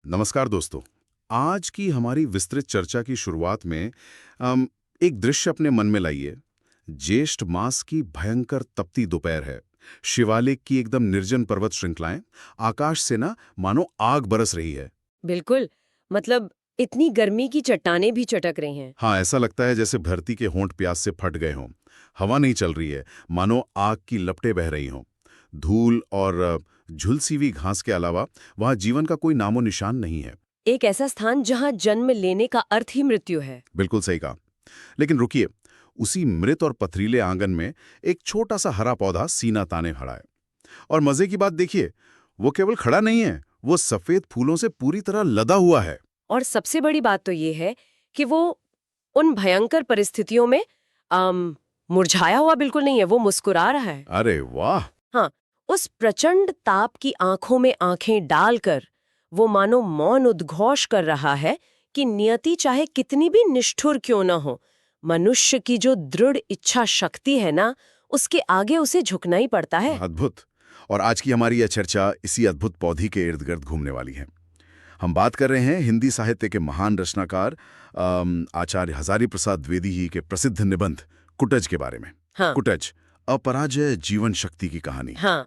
नमस्कार दोस्तों। आज की हमारी विस्तृत चर्चा की शुरुआत में अम, एक दृश्य अपने मन में लाइए। ज्येष्ठ मास की भयंकर तपती दोपहर है। शिवालिक की एकदम निर्जन पर्वत श्रृंखलाएं, आकाश से ना मानो आग बरस रही है। बिल्कुल। मतलब इतनी गर्मी की चट्टानें भी चटक रही हैं। हाँ, ऐसा लगता है जैसे धरती के होंठ प्यास से फट गए हों। हवा नहीं चल रही है, मानो आग की लपटें बह रही हों। धूल और झुलसी हुई घास के अलावा वहां जीवन का कोई नामो निशान नहीं है। एक ऐसा स्थान जहां जन्म लेने का अर्थ ही मृत्यु है। बिल्कुल सही कहा। लेकिन रुकिए, उसी मृत और पथरीले आंगन में एक छोटा सा हरा पौधा सीना ताने खड़ा है। और मजे की बात देखिए, वो केवल खड़ा नहीं है, वो सफेद फूलों से पूरी तरह लदा हुआ है। और सबसे बड़ी बात तो ये है कि वो उन भयंकर परिस्थितियों में मुरझाया हुआ बिल्कुल नहीं है, वो मुस्कुरा रहा है। अरे वाह! हाँ, उस प्रचंड ताप की आंखों में आंखें डालकर वो मानो मौन उद्घोष कर रहा है कि नियति चाहे कितनी भी निष्ठुर क्यों न हो, मनुष्य की जो दृढ़ इच्छा शक्ति है ना, उसके आगे उसे झुकना ही पड़ता है। अद्भुत। और आज की हमारी यह चर्चा इसी अद्भुत पौधे के इर्द गिर्द घूमने वाली है। हम बात कर रहे हैं हिंदी साहित्य के महान रचनाकार आचार्य हजारी प्रसाद द्विवेदी जी के प्रसिद्ध निबंध कुटज के बारे में। हाँ। कुटज, अपराजय जीवन शक्ति की कहानी। हाँ,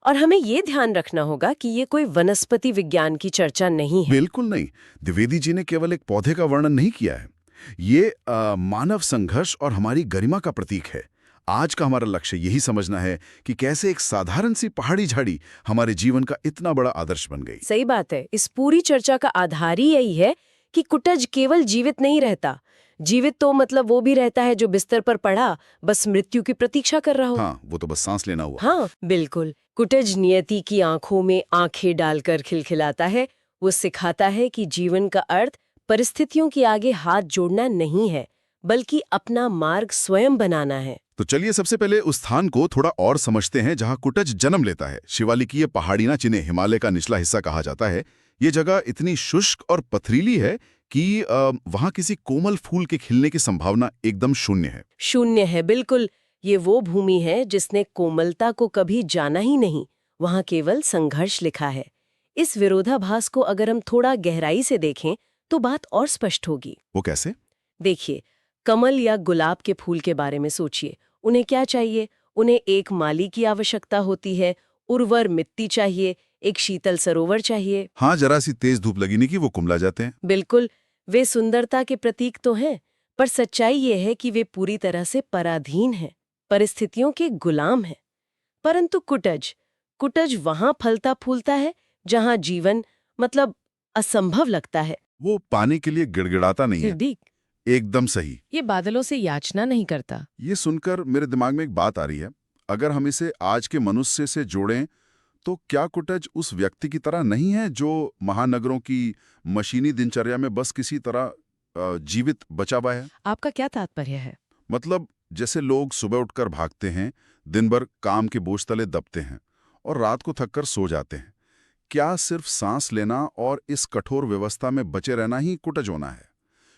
और हमें ये ध्यान रखना होगा कि ये कोई वनस्पति विज्ञान की चर्चा नहीं है। बिल्कुल नहीं। द्विवेदी जी ने केवल एक पौधे का वर्णन नहीं किया है। ये मानव संघर्ष और हमारी गरिमा का प्रतीक है। आज का हमारा लक्ष्य यही समझना है कि कैसे एक साधारण सी पहाड़ी झाड़ी हमारे जीवन का इतना बड़ा आदर्श बन गई। सही बात है। इस पूरी चर्चा का आधार ही यही है कि कुटज केवल जीवित नहीं रहता। जीवित तो मतलब वो भी रहता है जो बिस्तर पर पड़ा बस मृत्यु की प्रतीक्षा कर रहा हो। हाँ, वो तो बस सांस लेना हुआ। हाँ, बिल्कुल। कुटज नियति की आंखों में आंखें डालकर खिलखिलाता है। वो सिखाता है कि जीवन का अर्थ परिस्थितियों के आगे हाथ जोड़ना नहीं है, बल्कि अपना मार्ग स्वयं बनाना है। तो चलिए सबसे पहले उस स्थान को थोड़ा और समझते हैं जहां कुटज जन्म लेता है। शिवालिक की ये पहाड़ी ना, जिन्हें हिमालय का निचला हिस्सा कहा जाता है, ये जगह इतनी शुष्क और पथरीली है कि वहां किसी कोमल फूल के खिलने की संभावना एकदम शून्य है। शून्य है, बिल्कुल। ये वो भूमि है जिसने कोमलता को कभी जाना ही नहीं। वहां केवल संघर्ष लिखा है। इस विरोधाभास को अगर हम थोड़ा गहराई से देखें तो बात और स्पष्ट होगी। वो कैसे? देखिए, कमल या गुलाब के फूल के बारे में सोचिए। उन्हें क्या चाहिए? उन्हें एक माली की आवश्यकता होती है, उर्वर मिट्टी चाहिए, एक शीतल सरोवर चाहिए। हाँ, जरा सी तेज धूप लगी नहीं कि वो कुमला जाते हैं। बिल्कुल, वे सुंदरता के प्रतीक तो हैं, पर सच्चाई ये है कि वे पूरी तरह से पराधीन हैं, परिस्थितियों के गुलाम हैं। परंतु कुटज कुटज वहां फलता फूलता है जहां जीवन मतलब असंभव लगता है। वो पाने के लिए गिड़गिड़ाता नहीं है। सिद्दीक, एकदम सही। ये बादलों से याचना नहीं करता। ये सुनकर मेरे दिमाग में एक बात आ रही है। अगर हम इसे आज के मनुष्य से जोड़ें, तो क्या कुटज उस व्यक्ति की तरह नहीं है जो महानगरों की मशीनी दिनचर्या में बस किसी तरह जीवित बचा हुआ है? आपका क्या तात्पर्य है? मतलब जैसे लोग सुबह उठकर भागते हैं, दिन भर काम के बोझ तले दबते हैं और रात को थककर सो जाते हैं। क्या सिर्फ सांस लेना और इस कठोर व्यवस्था में बचे रहना ही कुटज होना है?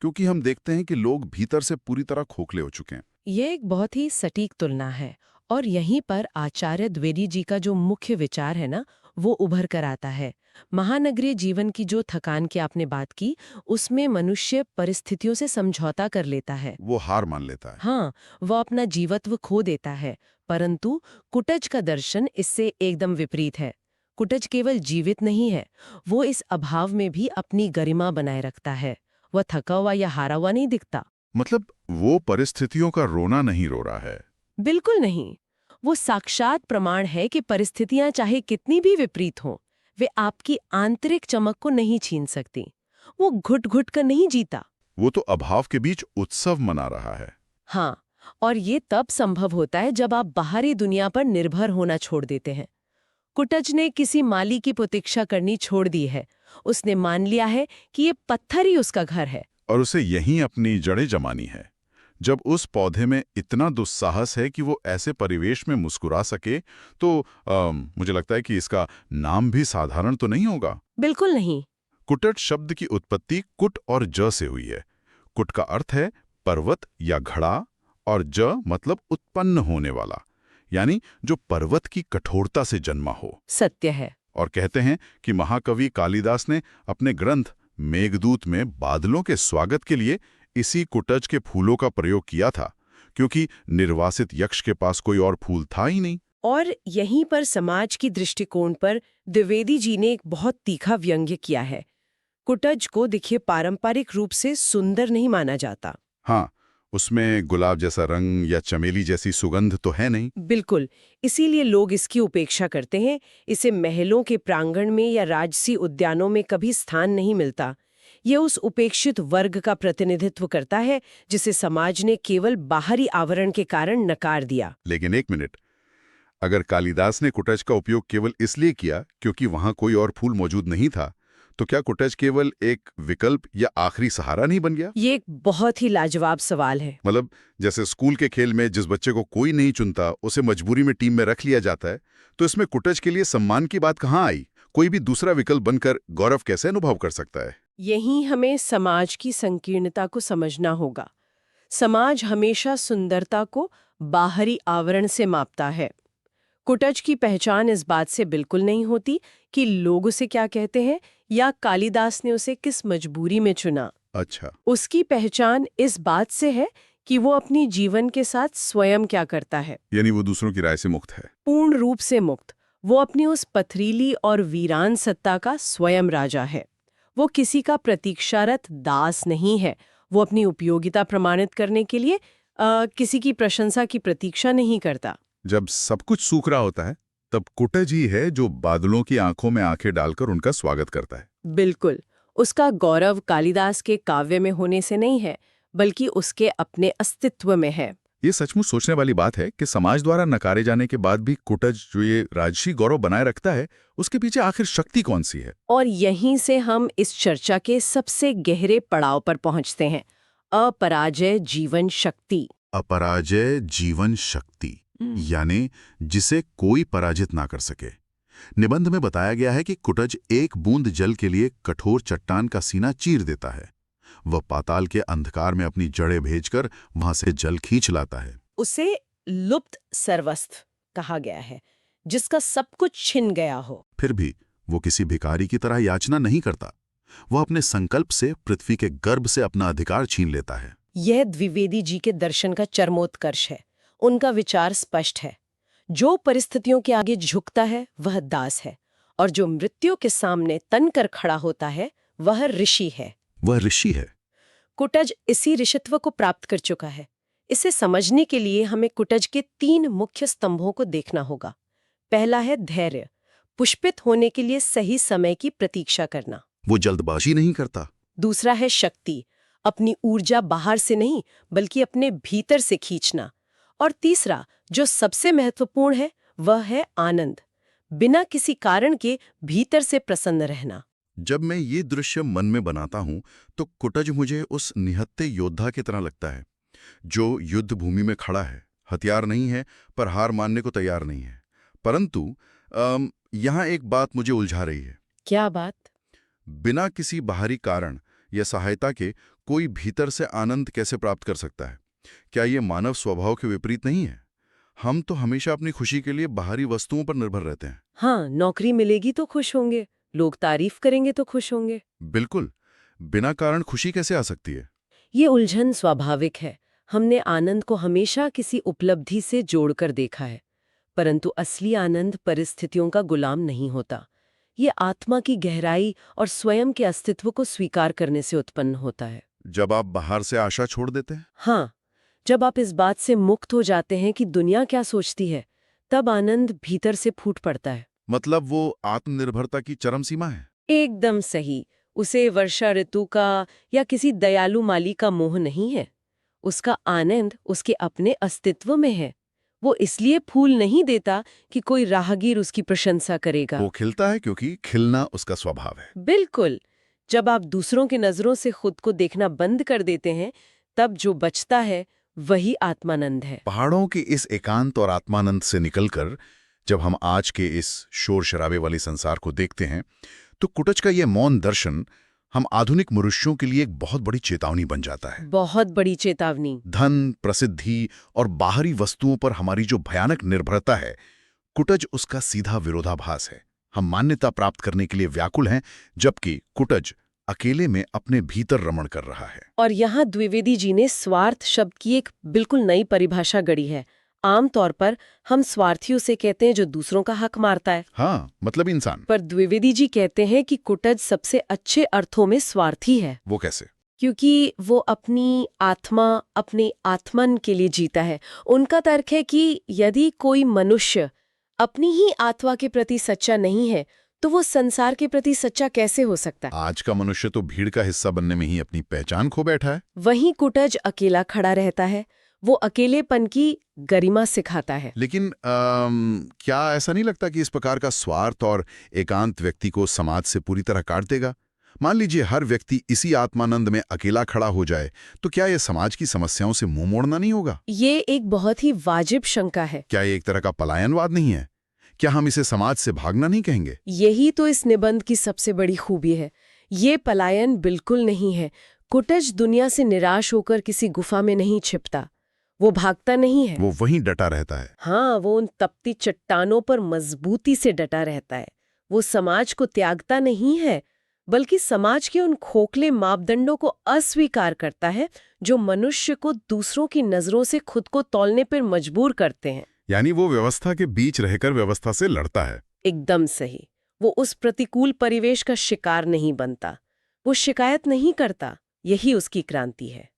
क्योंकि हम देखते हैं कि लोग भीतर से पूरी तरह खोखले हो चुके हैं। ये एक बहुत ही सटीक तुलना है और यहीं पर आचार्य द्विवेदी जी का जो मुख्य विचार है ना, वो उभर कर आता है। महानगरीय जीवन की जो थकान की आपने बात की, उसमें मनुष्य परिस्थितियों से समझौता कर लेता है। वो हार मान लेता है। हाँ, वो अपना जीवत्व खो देता है। परंतु कुटज का दर्शन इससे एकदम विपरीत है। कुटज केवल जीवित नहीं है, वो इस अभाव में भी अपनी गरिमा बनाए रखता है। वह थका हुआ या हारा हुआ नहीं दिखता। मतलब वो परिस्थितियों का रोना नहीं रो रहा है। बिल्कुल नहीं। वो साक्षात प्रमाण है कि परिस्थितियां चाहे कितनी भी विपरीत हों, वे आपकी आंतरिक चमक को नहीं छीन सकती। वो घुट-घुट कर नहीं जीता। वो तो अभाव के बीच उत्सव मना रहा है। हाँ, और ये तब संभव होता है जब आप बाहरी दुनिया पर निर्भर होना छोड़ देते हैं। कुटज ने किसी माली की प्रतीक्षा करनी छोड़ दी है। उसने मान लिया है कि ये पत्थर ही उसका घर है। और उसे यहीं अपनी जड़ें जमानी है। जब उस पौधे में इतना दुस्साहस है कि वो ऐसे परिवेश में मुस्कुरा सके, तो मुझे लगता है कि इसका नाम भी साधारण तो नहीं होगा। बिल्कुल नहीं। कुटज शब्द की उत्पत्ति कुट और ज से हुई है। कुट का अर्थ है पर्वत या घड़ा, और ज मतलब उत्पन्न होने वाला, यानी जो पर्वत की कठोरता से जन्मा हो। सत्य है। और कहते हैं कि महाकवि कालिदास ने अपने ग्रंथ मेघदूत में बादलों के स्वागत के लिए इसी कुटज के फूलों का प्रयोग किया था, क्योंकि निर्वासित यक्ष के पास कोई और फूल था ही नहीं। और यहीं पर समाज की दृष्टिकोण पर द्विवेदी जी ने एक बहुत तीखा व्यंग्य किया है। कुटज को देखिए पारंपरिक रूप से सुंदर नहीं माना जाता। हाँ, उसमें गुलाब जैसा रंग या चमेली जैसी सुगंध तो है नहीं। बिल्कुल, इसीलिए लोग इसकी उपेक्षा करते हैं। इसे महलों के प्रांगण में या राजसी उद्यानों में कभी स्थान नहीं मिलता। ये उस उपेक्षित वर्ग का प्रतिनिधित्व करता है जिसे समाज ने केवल बाहरी आवरण के कारण नकार दिया। लेकिन एक मिनट, अगर कालिदास ने कुटज का उपयोग केवल इसलिए किया क्योंकि वहां कोई और फूल मौजूद नहीं था, तो क्या कुटज केवल एक विकल्प या आखिरी सहारा नहीं बन गया? ये एक बहुत ही लाजवाब सवाल है। मतलब जैसे स्कूल के खेल में जिस बच्चे को कोई नहीं चुनता उसे मजबूरी में टीम में रख लिया जाता है, तो इसमें कुटज के लिए सम्मान की बात कहाँ आई? कोई भी दूसरा विकल्प बनकर गौरव कैसे अनुभव कर सकता है? यहीं हमें समाज की संकीर्णता को समझना होगा। समाज हमेशा सुंदरता को बाहरी आवरण से मापता है। कुटज की पहचान इस बात से बिल्कुल नहीं होती कि लोग उसे क्या कहते हैं या कालिदास ने उसे किस मजबूरी में चुना। अच्छा, उसकी पहचान इस बात से है कि वो अपनी जीवन के साथ स्वयं क्या करता है। यानी वो दूसरों की राय से मुक्त है। पूर्ण रूप से मुक्त। वो अपनी उस पथरीली और वीरान सत्ता का स्वयं राजा है। वो किसी का प्रतीक्षारत दास नहीं है। वो अपनी उपयोगिता प्रमाणित करने के लिए किसी की प्रशंसा की प्रतीक्षा नहीं करता। जब सब कुछ सूख रहा होता है, तब कुटज ही है जो बादलों की आंखों में आंखें डालकर उनका स्वागत करता है। बिल्कुल, उसका गौरव कालिदास के काव्य में होने से नहीं है, बल्कि उसके अपने अस्तित्व में है। ये सचमुच सोचने वाली बात है कि समाज द्वारा नकारे जाने के बाद भी कुटज जो ये राजसी गौरव बनाए रखता है, उसके पीछे आखिर शक्ति कौन सी है? और यहीं से हम इस चर्चा के सबसे गहरे पड़ाव पर पहुंचते हैं, अपराजय जीवन शक्ति। अपराजय जीवन शक्ति, यानी जिसे कोई पराजित ना कर सके। निबंध में बताया गया है कि कुटज एक बूंद जल के लिए कठोर चट्टान का सीना चीर देता है। वह पाताल के अंधकार में अपनी जड़ें भेजकर वहां से जल खींच लाता है। उसे लुप्त सर्वस्व कहा गया है, जिसका सब कुछ छिन गया हो। फिर भी वो किसी भिखारी की तरह याचना नहीं करता। वह अपने संकल्प से पृथ्वी के गर्भ से अपना अधिकार छीन लेता है। यह द्विवेदी जी के दर्शन का चरमोत्कर्ष है। उनका विचार स्पष्ट है। जो परिस्थितियों के आगे झुकता है वह दास है, और जो मृत्यु के सामने तन कर खड़ा होता है वह ऋषि है। वह ऋषि है। कुटज इसी ऋषित्व को प्राप्त कर चुका है। इसे समझने के लिए हमें कुटज के 3 मुख्य स्तंभों को देखना होगा। पहला है धैर्य, पुष्पित होने के लिए सही समय की प्रतीक्षा करना। वो जल्दबाजी नहीं करता। दूसरा है शक्ति, अपनी ऊर्जा बाहर से नहीं बल्कि अपने भीतर से खींचना। और तीसरा, जो सबसे महत्वपूर्ण है, वह है आनंद, बिना किसी कारण के भीतर से प्रसन्न रहना। जब मैं ये दृश्य मन में बनाता हूं, तो कुटज मुझे उस निहत्थे योद्धा की तरह लगता है, जो युद्ध भूमि में खड़ा है, हथियार नहीं है पर हार मानने को तैयार नहीं है। परंतु यहाँ एक बात मुझे उलझा रही है। क्या बात? बिना किसी बाहरी कारण या सहायता के कोई भीतर से आनंद कैसे प्राप्त कर सकता है? क्या ये मानव स्वभाव के विपरीत नहीं है? हम तो हमेशा अपनी खुशी के लिए बाहरी वस्तुओं पर निर्भर रहते हैं। हाँ, नौकरी मिलेगी तो खुश होंगे, लोग तारीफ करेंगे तो खुश होंगे। बिल्कुल, बिना कारण खुशी कैसे आ सकती है? ये उलझन स्वाभाविक है। हमने आनंद को हमेशा किसी उपलब्धि से जोड़कर देखा है, परंतु असली आनंद परिस्थितियों का गुलाम नहीं होता। ये आत्मा की गहराई और स्वयं के अस्तित्व को स्वीकार करने से उत्पन्न होता है। जब आप बाहर से आशा छोड़ देते हैं? हाँ, जब आप इस बात से मुक्त हो जाते हैं कि दुनिया क्या सोचती है, तब आनंद भीतर से फूट पड़ता है। मतलब वो आत्मनिर्भरता की चरम सीमा है। एकदम सही। उसे वर्षा ऋतु का या किसी दयालु माली का मोह नहीं है। उसका आनंद उसके अपने अस्तित्व में है। वो इसलिए फूल नहीं देता कि कोई राहगीर उसकी प्रशंसा करेगा। वो खिलता है क्योंकि खिलना उसका स्वभाव है। बिल्कुल। जब आप दूसरों की नजरों से खुद को देखना बंद कर देते हैं, तब जो बचता है वही आत्मानंद है। पहाड़ों की इस एकांत और आत्मानंद से निकलकर जब हम आज के इस शोर शराबे वाले संसार को देखते हैं, तो कुटज का यह मौन दर्शन हम आधुनिक मनुष्यों के लिए एक बहुत बड़ी चेतावनी बन जाता है। बहुत बड़ी चेतावनी। धन, प्रसिद्धि और बाहरी वस्तुओं पर हमारी जो भयानक निर्भरता है, कुटज उसका सीधा विरोधाभास है। हम मान्यता प्राप्त करने के लिए व्याकुल हैं, जबकि कुटज अकेले में अपने भीतर रमण कर रहा है। और यहाँ द्विवेदी जी ने स्वार्थ शब्द की एक बिल्कुल नई परिभाषा गढ़ी है। आमतौर पर हम स्वार्थियों से कहते हैं जो दूसरों का हक मारता है। हाँ, मतलब इंसान। पर द्विवेदी जी कहते हैं कि कुटज सबसे अच्छे अर्थों में स्वार्थी है। वो कैसे? क्योंकि वो अपनी आत्मा, अपने आत्मन के लिए जीता है। उनका तर्क है कि यदि कोई मनुष्य अपनी ही आत्मा के प्रति सच्चा नहीं है तो वो संसार के प्रति सच्चा कैसे हो सकता है? आज का मनुष्य तो भीड़ का हिस्सा बनने में ही अपनी पहचान खो बैठा है। वहीं कुटज अकेला खड़ा रहता है। वो अकेलेपन की गरिमा सिखाता है। लेकिन क्या ऐसा नहीं लगता कि इस प्रकार का स्वार्थ और एकांत व्यक्ति को समाज से पूरी तरह काट देगा? मान लीजिए हर व्यक्ति इसी आत्मानंद में अकेला खड़ा हो जाए, तो क्या यह समाज की समस्याओं से मुंह मोड़ना नहीं होगा? ये एक बहुत ही वाजिब शंका है। क्या ये एक तरह का पलायनवाद नहीं है? क्या हम इसे समाज से भागना नहीं कहेंगे? यही तो इस निबंध की सबसे बड़ी खूबी है। ये पलायन बिल्कुल नहीं है। कुटज दुनिया से निराश होकर किसी गुफा में नहीं छिपता। वो भागता नहीं है। वो वहीं डटा रहता है। हाँ, वो उन तपती चट्टानों पर मजबूती से डटा रहता है। वो समाज को त्यागता नहीं है, बल्कि समाज के उन खोखले मापदंडों को अस्वीकार करता है जो मनुष्य को दूसरों की नजरों से खुद को तौलने पर मजबूर करते हैं। यानी वो व्यवस्था के बीच रहकर व्यवस्था से लड़ता है। एकदम सही। वो उस प्रतिकूल परिवेश का शिकार नहीं बनता। वो शिकायत नहीं करता। यही उसकी क्रांति है।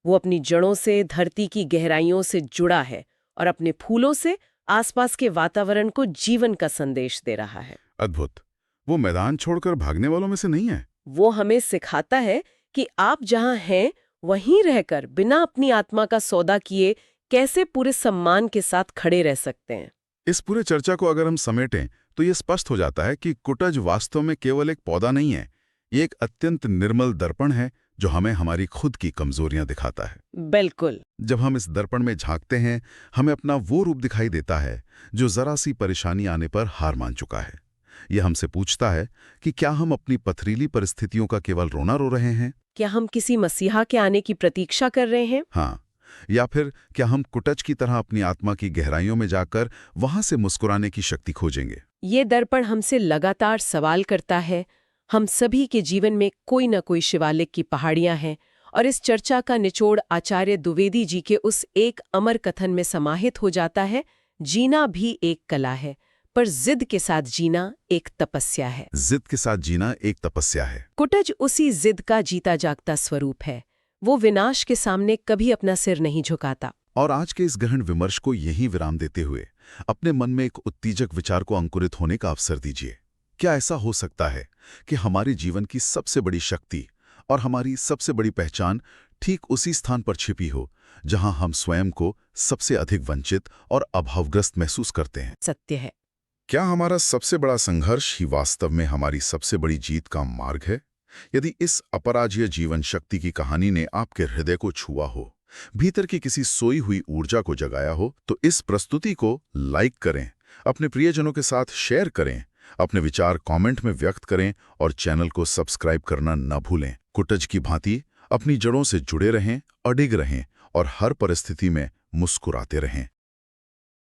वो अपनी जड़ों से, धरती की गहराइयों से जुड़ा है और अपने फूलों से आसपास के वातावरण को जीवन का संदेश दे रहा है। अद्भुत। वो मैदान छोड़कर भागने वालों में से नहीं है। वो हमें सिखाता है कि आप जहां हैं वहीं रहकर बिना अपनी आत्मा का सौदा किए कैसे पूरे सम्मान के साथ खड़े रह सकते हैं। इस पूरे चर्चा को अगर हम समेटें तो ये स्पष्ट हो जाता है कि कुटज वास्तव में केवल एक पौधा नहीं है। ये एक अत्यंत निर्मल दर्पण है जो हमें हमारी खुद की कमजोरियां दिखाता है। बिल्कुल। जब हम इस दर्पण में झांकते हैं, हमें अपना वो रूप दिखाई देता है जो जरा सी परेशानी आने पर हार मान चुका है। यह हमसे पूछता है कि क्या हम अपनी पथरीली परिस्थितियों का केवल रोना रो रहे हैं? क्या हम किसी मसीहा के आने की प्रतीक्षा कर रहे हैं? हाँ, या फिर क्या हम कुटज की तरह अपनी आत्मा की गहराइयों में जाकर वहां से मुस्कुराने की शक्ति खोजेंगे? ये दर्पण हमसे लगातार सवाल करता है। हम सभी के जीवन में कोई न कोई शिवालिक की पहाड़ियां हैं और इस चर्चा का निचोड़ आचार्य द्विवेदी जी के उस एक अमर कथन में समाहित हो जाता है, जीना भी एक कला है, पर जिद के साथ जीना एक तपस्या है। जिद के साथ जीना एक तपस्या है। कुटज उसी जिद का जीता जागता स्वरूप है। वो विनाश के सामने कभी अपना सिर नहीं झुकाता। और आज के इस गहन विमर्श को यहीं विराम देते हुए अपने मन में एक उत्तेजक विचार को अंकुरित होने का अवसर दीजिए। क्या ऐसा हो सकता है कि हमारे जीवन की सबसे बड़ी शक्ति और हमारी सबसे बड़ी पहचान ठीक उसी स्थान पर छिपी हो जहां हम स्वयं को सबसे अधिक वंचित और अभावग्रस्त महसूस करते हैं? सत्य है। क्या हमारा सबसे बड़ा संघर्ष ही वास्तव में हमारी सबसे बड़ी जीत का मार्ग है? यदि इस अपराजेय जीवन शक्ति की कहानी ने आपके हृदय को छुआ हो, भीतर की किसी सोई हुई ऊर्जा को जगाया हो, तो इस प्रस्तुति को लाइक करें, अपने प्रियजनों के साथ शेयर करें, अपने विचार कमेंट में व्यक्त करें और चैनल को सब्सक्राइब करना न भूलें। कुटज की भांति अपनी जड़ों से जुड़े रहें, अडिग रहें और हर परिस्थिति में मुस्कुराते रहें।